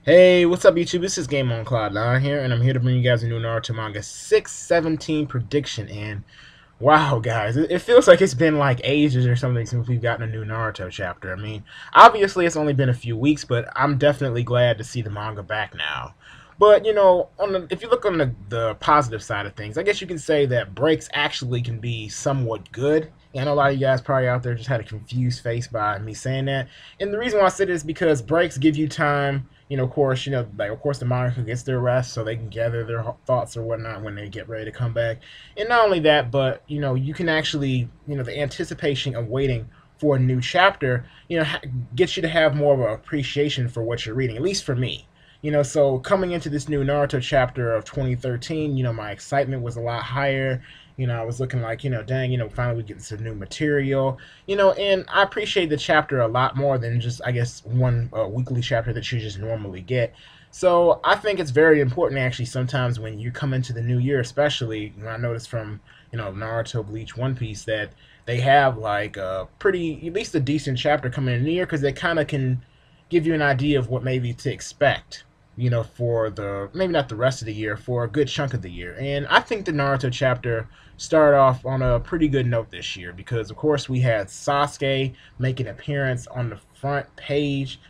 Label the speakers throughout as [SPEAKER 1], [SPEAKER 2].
[SPEAKER 1] Hey, what's up, YouTube? This is Game on Cloud 9 here, and I'm here to bring you guys a new Naruto manga 617 prediction. And wow, guys, it feels like it's been like ages or something since we've gotten a new Naruto chapter. I mean, obviously it's only been a few weeks, but I'm definitely glad to see the manga back now. But if you look on the positive side of things, I guess you can say that breaks actually can be somewhat good. And I know a lot of you guys probably out there just had a confused face by me saying that. And the reason why I said it is because breaks give you time. Of course, the manga gets their rest so they can gather their thoughts or whatnot when they get ready to come back. And not only that, but you can actually, the anticipation of waiting for a new chapter, gets you to have more of an appreciation for what you're reading. At least for me. So coming into this new Naruto chapter of 2013, my excitement was a lot higher. I was looking like, dang, finally we get some new material. And I appreciate the chapter a lot more than just, I guess, one weekly chapter that you just normally get. So I think it's very important actually sometimes when you come into the new year, especially when I noticed from, Naruto, Bleach, One Piece, that they have like a pretty, at least a decent chapter coming in the new year because they kind of can give you an idea of what maybe to expect, for the maybe not the rest of the year, for a good chunk of the year. And I think the Naruto chapter started off on a pretty good note this year because, of course, we had Sasuke make an appearance on the front page.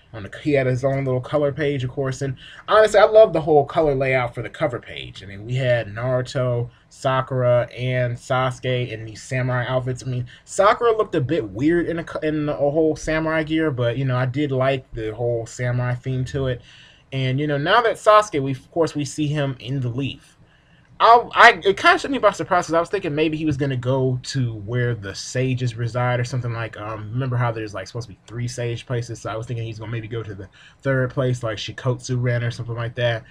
[SPEAKER 1] He had his own little color page, of course, and honestly, I love the whole color layout for the cover page. I mean, we had Naruto, Sakura, and Sasuke in these samurai outfits. I mean, Sakura looked a bit weird in a whole samurai gear, but I did like the whole samurai theme to it. And now that Sasuke, we see him in the Leaf. It kind of took me by surprise because I was thinking maybe he was gonna go to where the sages reside or something like. Remember how there's like supposed to be three sage places? So I was thinking he's gonna maybe go to the third place, like Shikotsu Ren or something like that.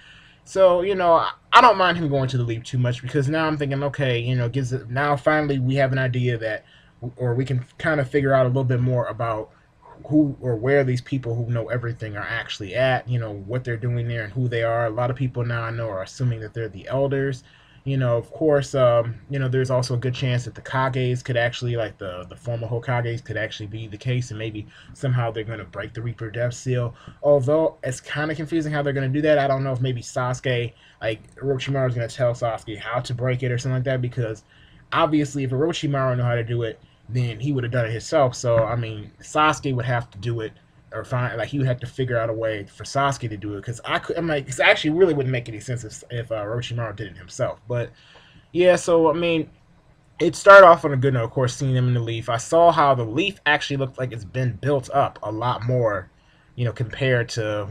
[SPEAKER 1] So I don't mind him going to the Leaf too much because now I'm thinking, okay, gives it now finally we have an idea that, or we can kind of figure out a little bit more about who or where these people who know everything are actually at, what they're doing there and who they are. A lot of people now I know are assuming that they're the elders. Of course, there's also a good chance that the Kages could actually, like the former Hokages, could actually be the case, and maybe somehow they're going to break the Reaper Death Seal. Although it's kind of confusing how they're going to do that. I don't know if maybe Sasuke, like Orochimaru, is going to tell Sasuke how to break it or something like that, because obviously, if Orochimaru knew how to do it, then he would have done it himself. So I mean, Sasuke would have to do it, or find like he would have to figure out a way for Sasuke to do it. Because I'm like, it actually really wouldn't make any sense if Orochimaru did it himself. But yeah, so I mean, it started off on a good note. Of course, seeing them in the Leaf, I saw how the Leaf actually looked like it's been built up a lot more. Compared to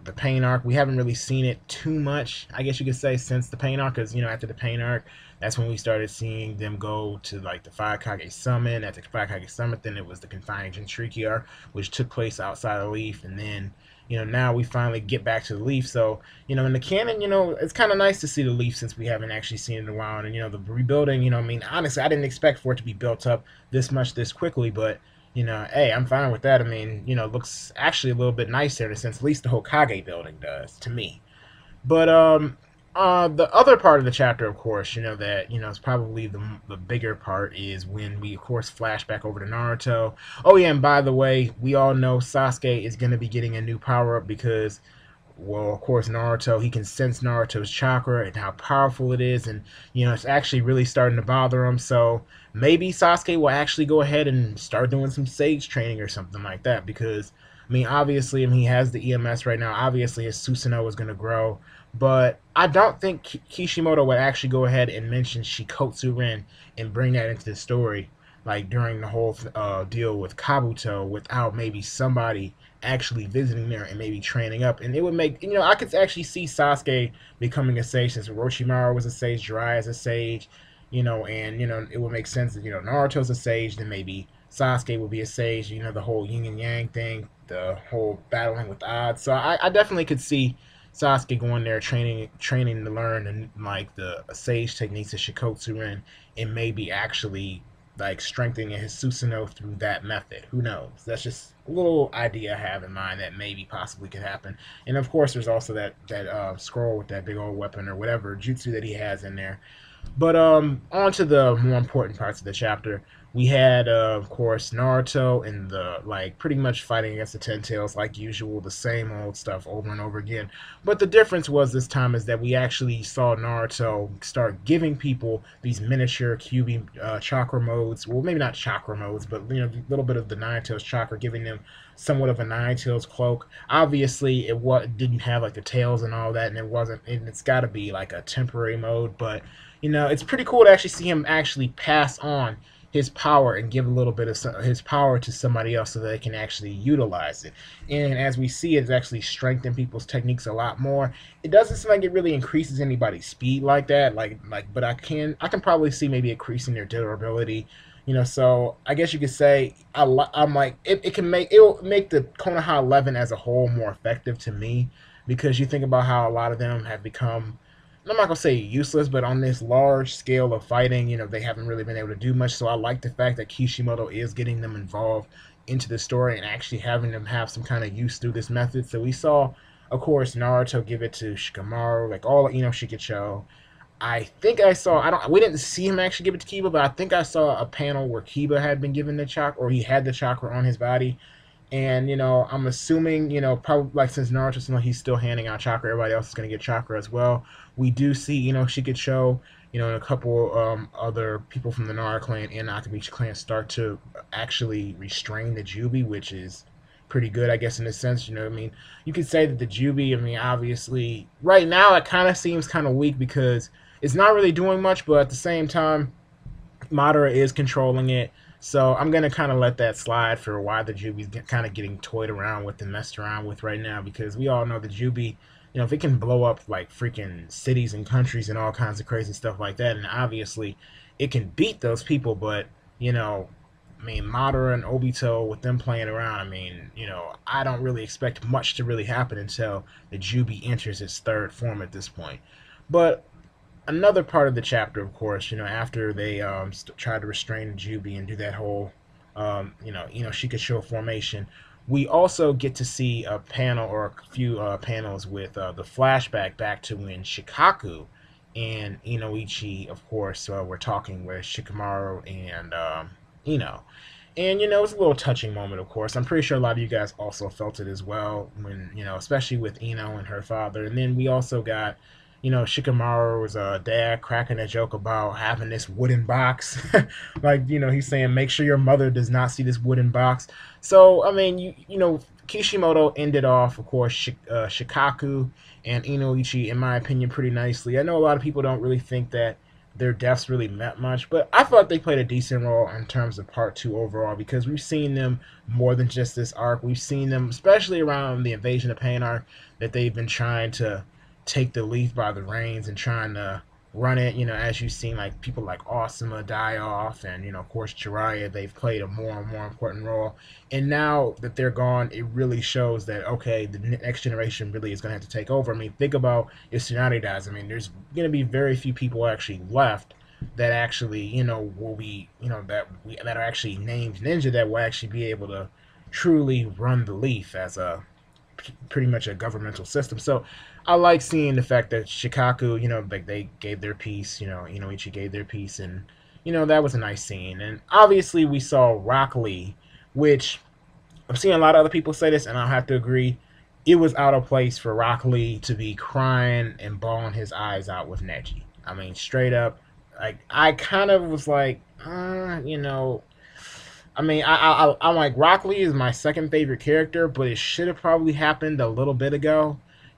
[SPEAKER 1] the Pain arc, we haven't really seen it too much, I guess you could say, since the Pain arc. Because after the Pain arc, that's when we started seeing them go to like the Five Kage Summit. At the Five Kage Summit, then it was the Confining Jinchuriki arc, which took place outside of Leaf, and then now we finally get back to the Leaf. So in the canon, it's kind of nice to see the Leaf since we haven't actually seen it in a while. And the rebuilding, I mean, honestly, I didn't expect for it to be built up this much this quickly, but hey, I'm fine with that. I mean, it looks actually a little bit nicer in a sense. At least the Hokage building does to me. But the other part of the chapter, of course, that is probably the bigger part is when we, of course, flash back over to Naruto. Oh yeah, and by the way, we all know Sasuke is going to be getting a new power up because, well, of course, Naruto, he can sense Naruto's chakra and how powerful it is, and it's actually really starting to bother him. So maybe Sasuke will actually go ahead and start doing some sage training or something like that. Because I mean, obviously, he has the EMS right now. Obviously, his Susanoo is going to grow, but I don't think Kishimoto would actually go ahead and mention Shikotsu Ren and bring that into the story, like during the whole deal with Kabuto, without maybe somebody actually visiting there and maybe training up. And it would make, I could actually see Sasuke becoming a sage since Orochimaru was a sage, Jiraiya is a sage, and it would make sense that Naruto's a sage, then maybe Sasuke would be a sage. The whole yin and yang thing, the whole battling with odds. So I definitely could see Sasuke going there, training to learn and like the sage techniques of Shikotsu Ren, and maybe actually like strengthening his Susanoo through that method. Who knows? That's just a little idea I have in mind that maybe possibly could happen. And of course, there's also that scroll with that big old weapon or whatever jutsu that he has in there. But on to the more important parts of the chapter. We had, of course, Naruto and the like, pretty much fighting against the Ten Tails like usual, the same old stuff over and over again. But the difference was this time is that we actually saw Naruto start giving people these miniature QB chakra modes. Well, maybe not chakra modes, but a little bit of the Nine Tails chakra, giving them somewhat of a Nine Tails cloak. Obviously, didn't have like the tails and all that, and it wasn't. And it's got to be like a temporary mode, but it's pretty cool to actually see him actually pass on his power and give a little bit of his power to somebody else so that they can actually utilize it. And as we see, it's actually strengthened people's techniques a lot more. It doesn't seem like it really increases anybody's speed like that, but I can probably see maybe increasing their durability. So I guess you could say I'm like it'll make the Konoha 11 as a whole more effective to me, because you think about how a lot of them have become, I'm not gonna say useless, but on this large scale of fighting, they haven't really been able to do much. So I like the fact that Kishimoto is getting them involved into the story and actually having them have some kind of use through this method. So we saw, of course, Naruto give it to Shikamaru, like all Shikachou. I think I saw. I don't. We didn't see him actually give it to Kiba, but I think I saw a panel where Kiba had been given the chakra, or he had the chakra on his body. And I'm assuming, probably like since Naruto's, he's still handing out chakra, everybody else is gonna get chakra as well. We do see, Shikachou, and a couple other people from the Nara clan and Akamichi clan start to actually restrain the Jubi, which is pretty good, I guess, in a sense. I mean, you could say that the Jubi, I mean, obviously, right now it kind of seems kind of weak because it's not really doing much, but at the same time, Madara is controlling it. So I'm gonna kind of let that slide for why the Jubi's kind of getting toyed around with and messed around with right now, because we all know the Jubi, if it can blow up like freaking cities and countries and all kinds of crazy stuff like that, and obviously it can beat those people, but I mean, Madara and Obito with them playing around, I mean, I don't really expect much to really happen until the Jubi enters its third form at this point. But another part of the chapter, of course, after they try to restrain Jubi and do that whole, Shikachou formation, we also get to see a panel or a few panels with the flashback back to when Shikaku and Inoichi, of course, were talking with Shikamaru and Ino. And it's a little touching moment, of course. I'm pretty sure a lot of you guys also felt it as well when, especially with Ino and her father. And then we also got Shikamaru's dad cracking a joke about having this wooden box. Like, he's saying, make sure your mother does not see this wooden box. So, I mean, Kishimoto ended off, of course, Shikaku and Inoichi, in my opinion, pretty nicely. I know a lot of people don't really think that their deaths really meant much, but I thought they played a decent role in terms of part 2 overall, because we've seen them more than just this arc. We've seen them, especially around the Invasion of Pain arc, that they've been trying to take the leaf by the reins and trying to run it. As you've seen, like people like Asuma die off, and of course Jiraiya, they've played a more and more important role. And now that they're gone, it really shows that okay, the next generation really is going to have to take over. I mean, think about if Tsunade dies. I mean, there's going to be very few people actually left that actually will be that are actually named ninja that will actually be able to truly run the leaf as a pretty much a governmental system. So I like seeing the fact that Shikaku, like they gave their piece, Inoichi gave their piece, and that was a nice scene. And obviously we saw Rock Lee, which I'm seeing a lot of other people say this, and I'll have to agree, it was out of place for Rock Lee to be crying and bawling his eyes out with Neji. I mean, straight up, like I kind of was like, I mean, I'm like, Rock Lee is my second favorite character, but it should have probably happened a little bit ago.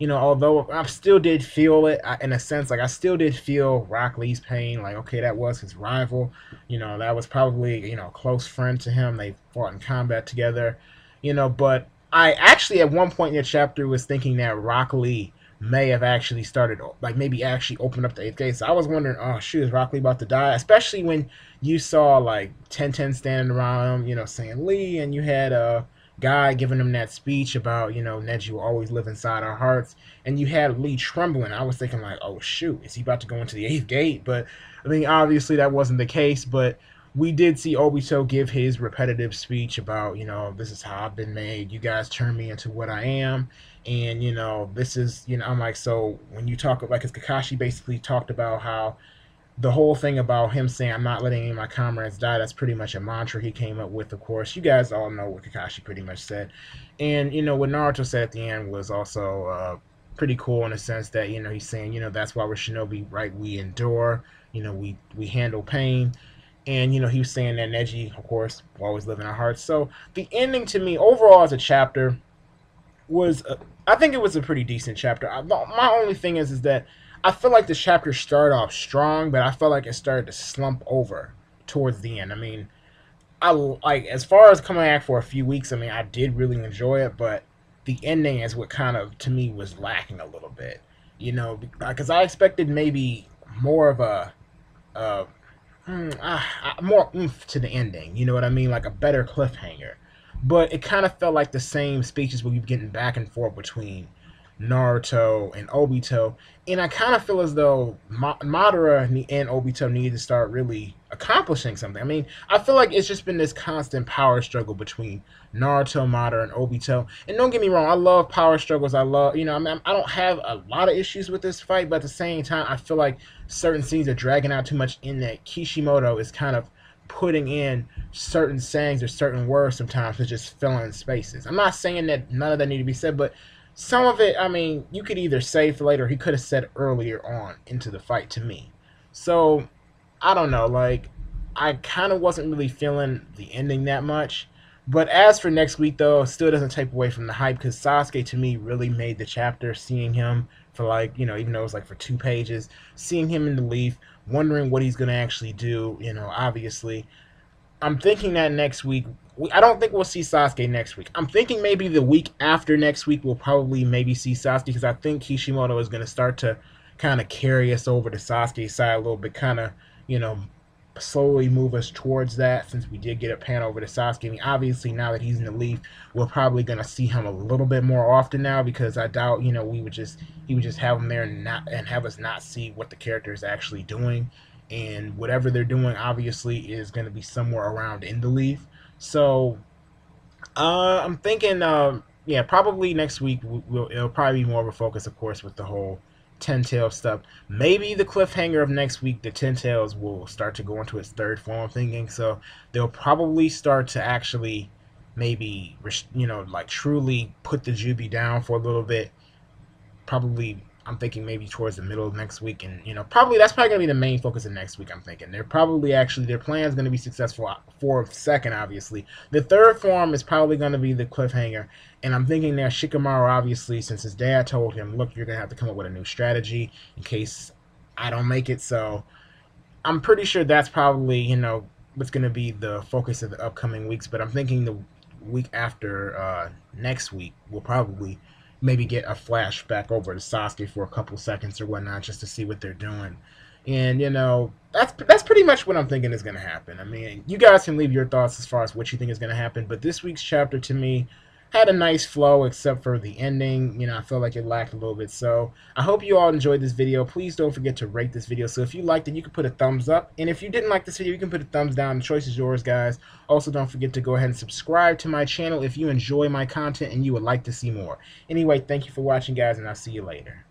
[SPEAKER 1] Although I still did feel it in a sense, like I still did feel Rock Lee's pain. Like, okay, that was his rival. That was probably, a close friend to him. They fought in combat together, but I actually at one point in the chapter was thinking that Rock Lee may have actually started, like maybe actually opened up the eighth gate. So I was wondering, oh shoot, is Rock Lee about to die? Especially when you saw like 1010 standing around him, saying Lee, and you had a guy giving him that speech about, Neji will always live inside our hearts, and you had Lee trembling. I was thinking like, oh shoot, is he about to go into the eighth gate? But I mean, obviously that wasn't the case. But we did see Obito give his repetitive speech about, this is how I've been made. You guys turn me into what I am. And, this is, I'm like, so when you talk, like, as Kakashi basically talked about how the whole thing about him saying I'm not letting any of my comrades die, that's pretty much a mantra he came up with. Of course, you guys all know what Kakashi pretty much said, and what Naruto said at the end was also pretty cool in the sense that he's saying that's why we're shinobi, right? We endure, we handle pain. And he was saying that Neji, of course, will always live in our hearts. So the ending to me, overall as a chapter, was I think it was a pretty decent chapter. My only thing is that I feel like the chapter started off strong, but I felt like it started to slump over towards the end. I mean, I like, as far as coming back for a few weeks. I mean, I did really enjoy it, but the ending is what kind of to me was lacking a little bit. Because I expected maybe more of a more oomph to the ending. You know what I mean? Like a better cliffhanger. But it kind of felt like the same speeches we were getting back and forth between Naruto and Obito. And I kind of feel as though Madara and Obito need to start really accomplishing something. I mean, I feel like it's just been this constant power struggle between Naruto, Madara, and Obito. And don't get me wrong, I love power struggles. I love, I mean, I don't have a lot of issues with this fight, but at the same time, I feel like certain scenes are dragging out too much in that Kishimoto is kind of putting in certain sayings or certain words sometimes to just fill in spaces. I'm not saying that none of that need to be said, but some of it, I mean, you could either save for later, or he could have said earlier on into the fight to me. So, I don't know, like, I kind of wasn't really feeling the ending that much. But as for next week, though, it still doesn't take away from the hype, because Sasuke, to me, really made the chapter, seeing him for, like, even though it was, like, for 2 pages, seeing him in the leaf, wondering what he's going to actually do, obviously. I'm thinking that next week, I don't think we'll see Sasuke next week. I'm thinking maybe the week after next week we'll probably maybe see Sasuke, because I think Kishimoto is going to start to kind of carry us over to Sasuke's side a little bit, kind of, slowly move us towards that, since we did get a pan over to Sasuke. I mean, obviously, now that he's in the leaf, we're probably going to see him a little bit more often now, because I doubt, he would just have him there and have us not see what the character is actually doing. And whatever they're doing obviously is going to be somewhere around in the leaf. So I'm thinking, yeah, probably next week it'll probably be more of a focus, of course, with the whole Ten Tails stuff. Maybe the cliffhanger of next week, the Ten Tails will start to go into its third form of thinking. So they'll probably start to actually maybe, like truly put the Jubi down for a little bit. Probably, I'm thinking maybe towards the middle of next week, and probably that's probably gonna be the main focus of next week. I'm thinking they're probably actually their plan is gonna be successful for second, obviously. The third form is probably gonna be the cliffhanger, and I'm thinking that Shikamaru, obviously, since his dad told him, look, you're gonna have to come up with a new strategy in case I don't make it. So I'm pretty sure that's probably what's gonna be the focus of the upcoming weeks. But I'm thinking the week after next week we'll probably maybe get a flashback over to Sasuke for a couple seconds or whatnot, just to see what they're doing. And that's pretty much what I'm thinking is going to happen. I mean, you guys can leave your thoughts as far as what you think is going to happen, but this week's chapter to me had a nice flow, except for the ending. I felt like it lacked a little bit. So I hope you all enjoyed this video. Please don't forget to rate this video. So if you liked it, you can put a thumbs up, and if you didn't like this video, you can put a thumbs down. The choice is yours, guys. Also, don't forget to go ahead and subscribe to my channel if you enjoy my content and you would like to see more. Anyway, thank you for watching, guys, and I'll see you later.